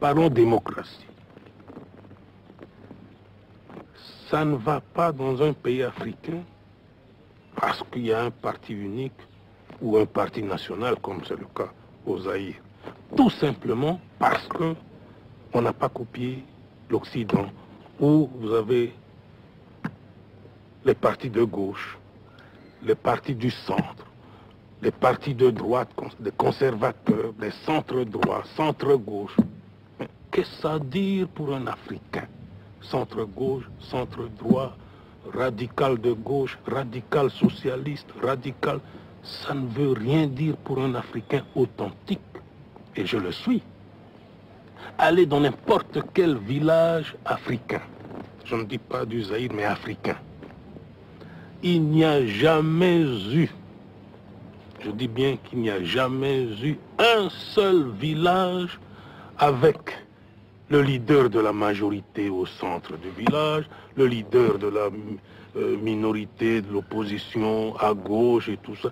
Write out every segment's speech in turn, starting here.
Parlons démocratie. Ça ne va pas dans un pays africain parce qu'il y a un parti unique ou un parti national, comme c'est le cas au Zaïre. Tout simplement parce qu'on n'a pas copié l'Occident, où vous avez les partis de gauche, les partis du centre, les partis de droite, des conservateurs, des centres droits, centre gauche. Qu'est-ce que ça veut dire pour un Africain? Centre gauche, centre droit, radical de gauche, radical socialiste, radical... Ça ne veut rien dire pour un Africain authentique. Et je le suis. Allez dans n'importe quel village africain. Je ne dis pas du Zaïre, mais africain. Il n'y a jamais eu, je dis bien qu'il n'y a jamais eu un seul village avec le leader de la majorité au centre du village, le leader de la minorité, de l'opposition à gauche et tout ça.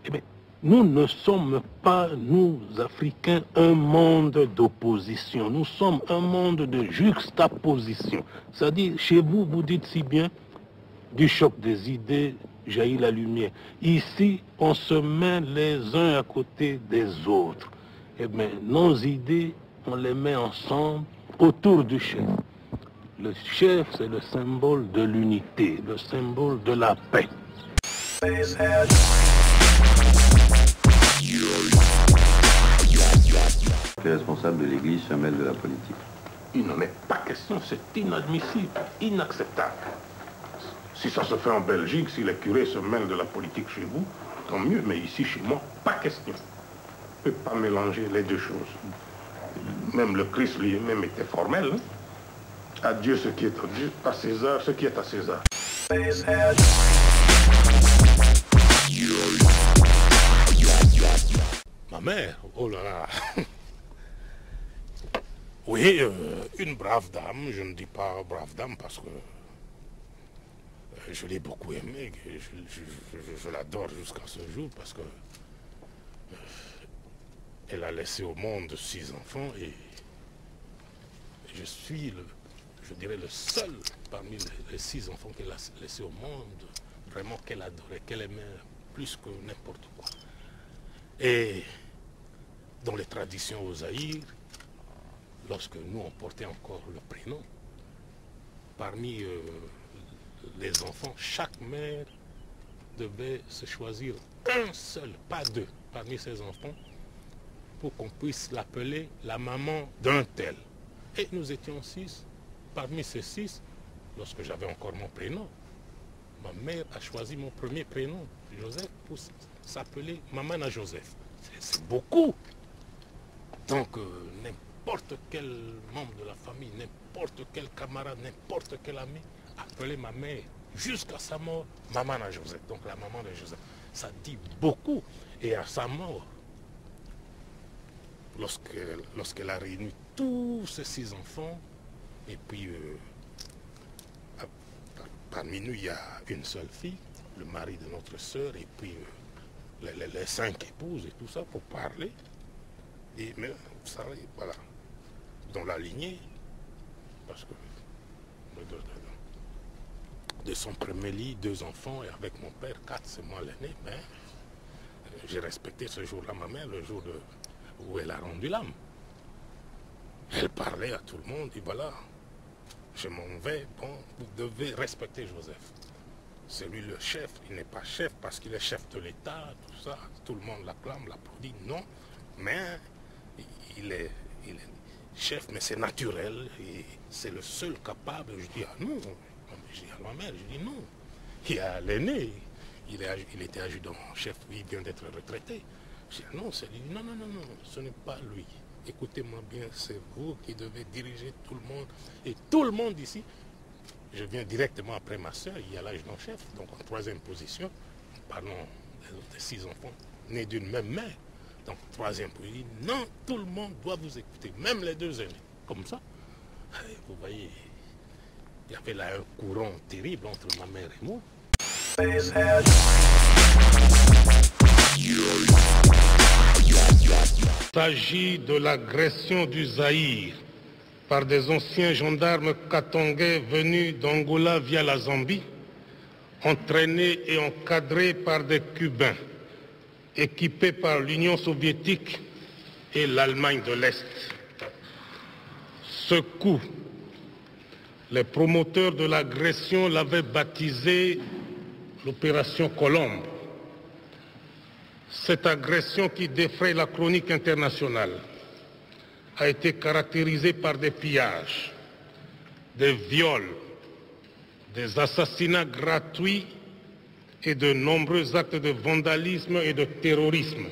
Eh bien, nous ne sommes pas, nous Africains, un monde d'opposition. Nous sommes un monde de juxtaposition. C'est-à-dire, chez vous, vous dites si bien, du choc des idées jaillit la lumière. Ici, on se met les uns à côté des autres. Eh bien, nos idées, on les met ensemble autour du chef. Le chef, c'est le symbole de l'unité, le symbole de la paix. Les responsables de l'Église se mêlent de la politique. Il n'en est pas question, c'est inadmissible, inacceptable. Si ça se fait en Belgique, si les curés se mêlent de la politique chez vous, tant mieux, mais ici, chez moi, pas question. On ne peut pas mélanger les deux choses. Même le Christ lui-même était formel. Hein? À Dieu ce qui est à Dieu, à César ce qui est à César. Ma mère, oh là là. Oui, une brave dame, je ne dis pas brave dame parce que je l'ai beaucoup aimée, je l'adore jusqu'à ce jour parce que elle a laissé au monde 6 enfants et je suis, je dirais, le seul parmi les 6 enfants qu'elle a laissés au monde, vraiment qu'elle adorait, qu'elle aimait plus que n'importe quoi. Et dans les traditions au Zaïre, lorsque nous on portait encore le prénom, parmi les enfants, chaque mère devait se choisir un seul, pas 2, parmi ses enfants, pour qu'on puisse l'appeler la maman d'un tel. Et nous étions 6. Parmi ces 6, lorsque j'avais encore mon prénom, ma mère a choisi mon premier prénom, Joseph, pour s'appeler Maman Joseph. C'est beaucoup. Donc, n'importe quel membre de la famille, n'importe quel camarade, n'importe quel ami, appelait ma mère jusqu'à sa mort Maman Joseph. Donc, la maman de Joseph. Ça dit beaucoup. Et à sa mort, lorsqu'elle a réuni tous ces 6 enfants, et puis parmi nous il y a une seule fille, le mari de notre sœur, et puis les 5 épouses et tout ça pour parler. Et mais vous savez, voilà, dans la lignée, parce que de son premier lit, 2 enfants, et avec mon père, 4, c'est moi l'aîné, mais j'ai respecté ce jour-là ma mère, le jour où elle a rendu l'âme. Elle parlait à tout le monde, et voilà, je m'en vais, bon, vous devez respecter Joseph. C'est lui le chef, il n'est pas chef parce qu'il est chef de l'État, tout ça, tout le monde l'acclame, l'applaudit, non, mais il est chef, mais c'est naturel, et c'est le seul capable. Je dis, ah non, je dis à ma mère, je dis non, il y a l'aîné, il était adjudant-chef, il vient d'être retraité. Je dis, non, c'est lui. Non, non, non, non, ce n'est pas lui. Écoutez-moi bien, c'est vous qui devez diriger tout le monde. Et tout le monde ici, je viens directement après ma soeur, il y a l'adjudant-chef, donc en 3e position, parlons des 6 enfants, nés d'une même mère. Donc 3e position, non, tout le monde doit vous écouter, même les 2 aînés. Comme ça, vous voyez, il y avait là un courant terrible entre ma mère et moi. Il s'agit de l'agression du Zaïre par des anciens gendarmes katangais venus d'Angola via la Zambie, entraînés et encadrés par des Cubains, équipés par l'Union soviétique et l'Allemagne de l'Est. Ce coup, les promoteurs de l'agression l'avaient baptisé l'opération Colombe. Cette agression qui défraie la chronique internationale a été caractérisée par des pillages, des viols, des assassinats gratuits et de nombreux actes de vandalisme et de terrorisme.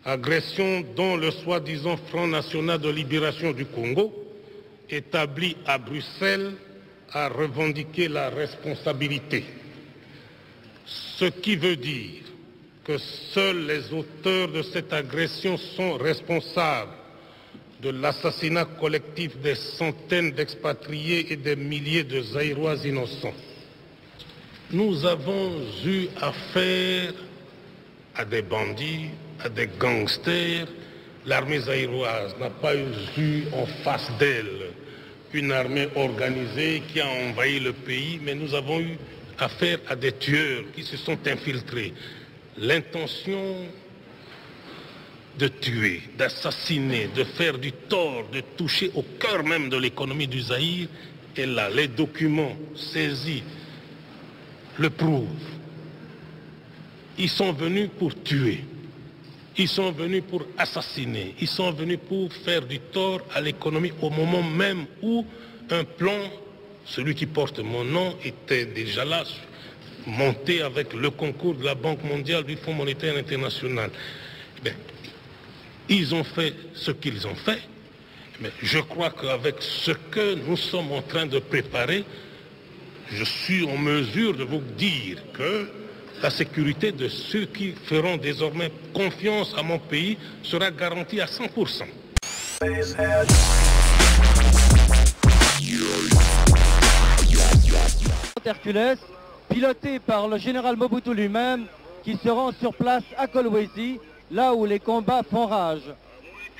Agression dont le soi-disant Front National de Libération du Congo, établi à Bruxelles, a revendiqué la responsabilité. Ce qui veut dire que seuls les auteurs de cette agression sont responsables de l'assassinat collectif des centaines d'expatriés et des milliers de Zaïrois innocents. Nous avons eu affaire à des bandits, à des gangsters. L'armée zaïroise n'a pas eu en face d'elle une armée organisée qui a envahi le pays, mais nous avons eu affaire à des tueurs qui se sont infiltrés. L'intention de tuer, d'assassiner, de faire du tort, de toucher au cœur même de l'économie du Zaïre est là. Les documents saisis le prouvent. Ils sont venus pour tuer. Ils sont venus pour assassiner. Ils sont venus pour faire du tort à l'économie au moment même où un plan, celui qui porte mon nom, était déjà là, monté avec le concours de la Banque mondiale, du Fonds monétaire international. Bien, ils ont fait ce qu'ils ont fait, mais je crois qu'avec ce que nous sommes en train de préparer, je suis en mesure de vous dire que la sécurité de ceux qui feront désormais confiance à mon pays sera garantie à 100%. Hercules, piloté par le général Mobutu lui-même, qui se rend sur place à Kolwezi, là où les combats font rage.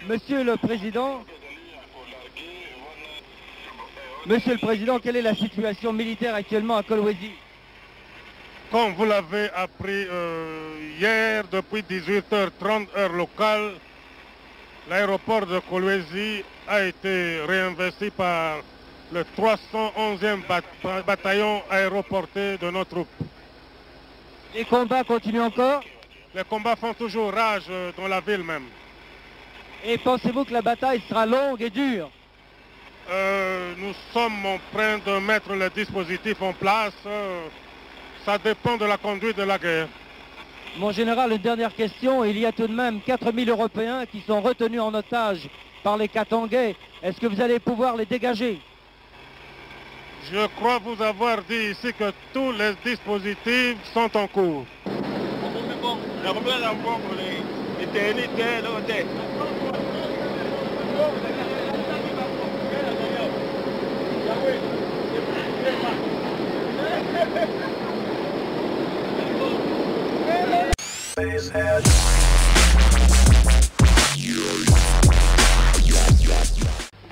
Monsieur le Président, quelle est la situation militaire actuellement à Kolwezi? Comme vous l'avez appris hier, depuis 18h30 heure locale, l'aéroport de Kolwezi a été réinvesti par le 311e bataillon aéroporté de nos troupes. Les combats continuent encore? Les combats font toujours rage dans la ville même. Et pensez-vous que la bataille sera longue et dure? Nous sommes en train de mettre le dispositif en place. Ça dépend de la conduite de la guerre. Mon général, une dernière question. Il y a tout de même 4000 Européens qui sont retenus en otage par les Katangais. Est-ce que vous allez pouvoir les dégager? Je crois vous avoir dit ici que tous les dispositifs sont en cours.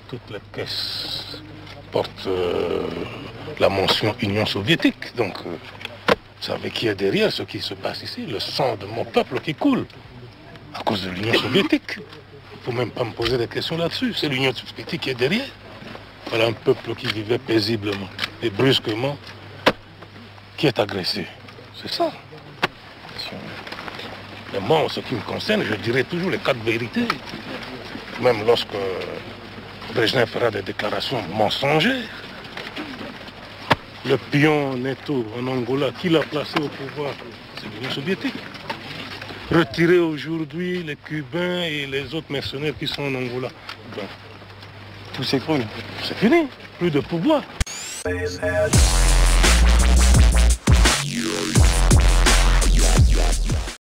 Toutes les caisses portent la mention Union soviétique, donc vous savez qui est derrière ce qui se passe ici, le sang de mon peuple qui coule à cause de l'Union soviétique. Il ne faut même pas me poser des questions là-dessus, c'est l'Union soviétique qui est derrière. Voilà un peuple qui vivait paisiblement et brusquement qui est agressé. C'est ça. Mais moi, en ce qui me concerne, je dirais toujours les quatre vérités. Même lorsque Brejnev fera des déclarations mensongères. Le pion Neto en Angola, qui l'a placé au pouvoir? C'est l'Union soviétique. Retirer aujourd'hui les Cubains et les autres mercenaires qui sont en Angola. Ben, tout s'écroule. C'est fini. Plus de pouvoir.